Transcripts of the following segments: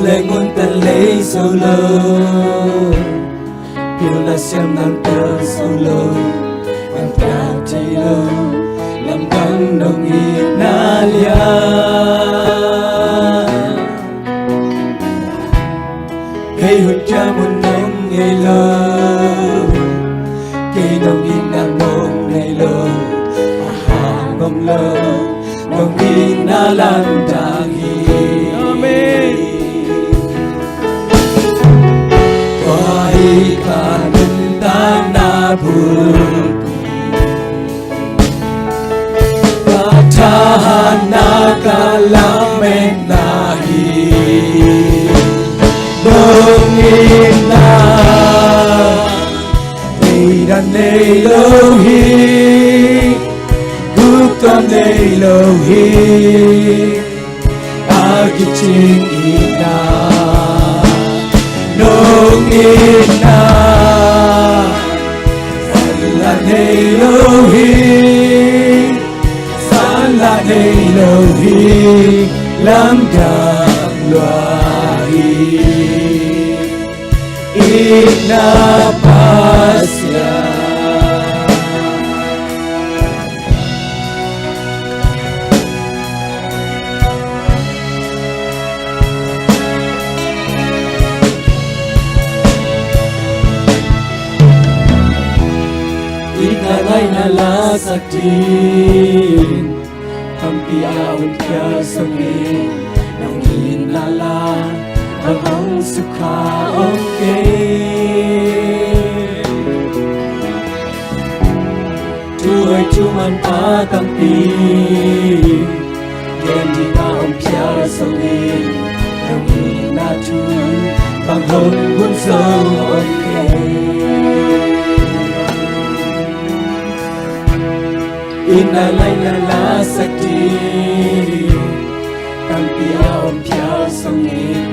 lệ ngôn tận lấy sâu lâu Piu là xem nàng tơ sâu lâu Bằng cả chạy lâu Làm căng đồng ý na lia Cây hụt cha muốn nông ngày lâu Cây đồng ý nàng nông ngày lâu ngông lâu ngông đi na lan đàng hi Amen Qua hi ka nun ta na bul Ka cha na ka la men na hi Dong in na Đi đàn này lâu hi Con đây lâu hi Agi ching ina Nong ina Sala này lâu hi Sala này lâu hi Lam đam loa hi Ina pasya na la satin Hampi aun kya sangin Nang hinala Ang sukha okay Tuay tuman patampi Gendi aun kya sangin Nang hinatu Ang bunso okay Inalay na la sakti Tampi aom pya sangin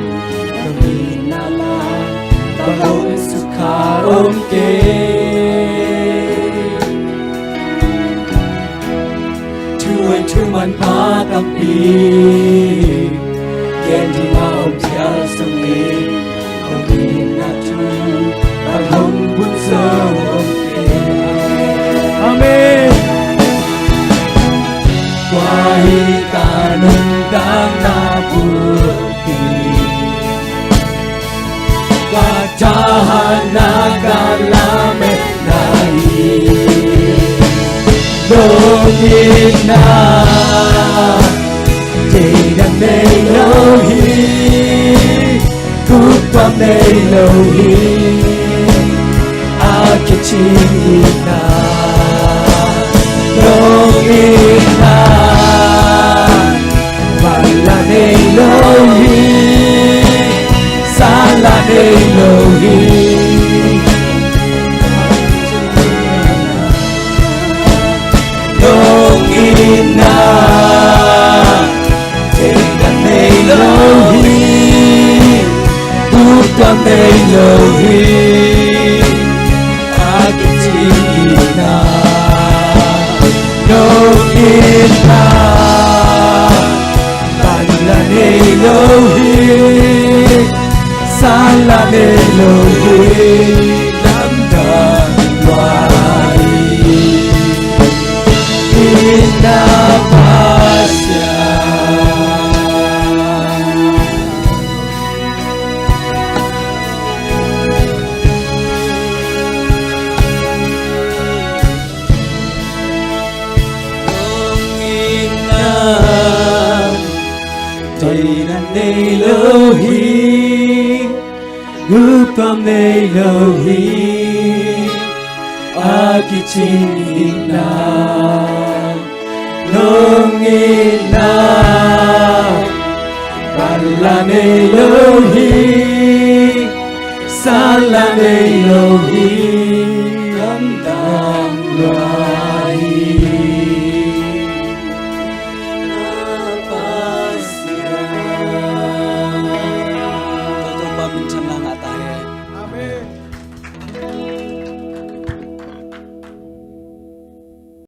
Kami nala Bahong sukha om ke Tuay tuman pa tampi Kendi aom pya sangin Kami natu Bahong bunso om ke Amen Wahi kanung kang nabuti Kacahan nagalame nahi Dongin na Tidang nay lohi Kupam nay lohi Akichin na Dongin na Mala nay lohi Sala nay lohi Dongin na Tidang nay lohi Kupam nay lohi Akichin na Dongin na Mala nay lohi Sala nay lohi Lam đam loai Ina pasya Tidang nay lohi Upam nay lohi Akichin ina Nong ina Mala nay lohi Sala nay lohi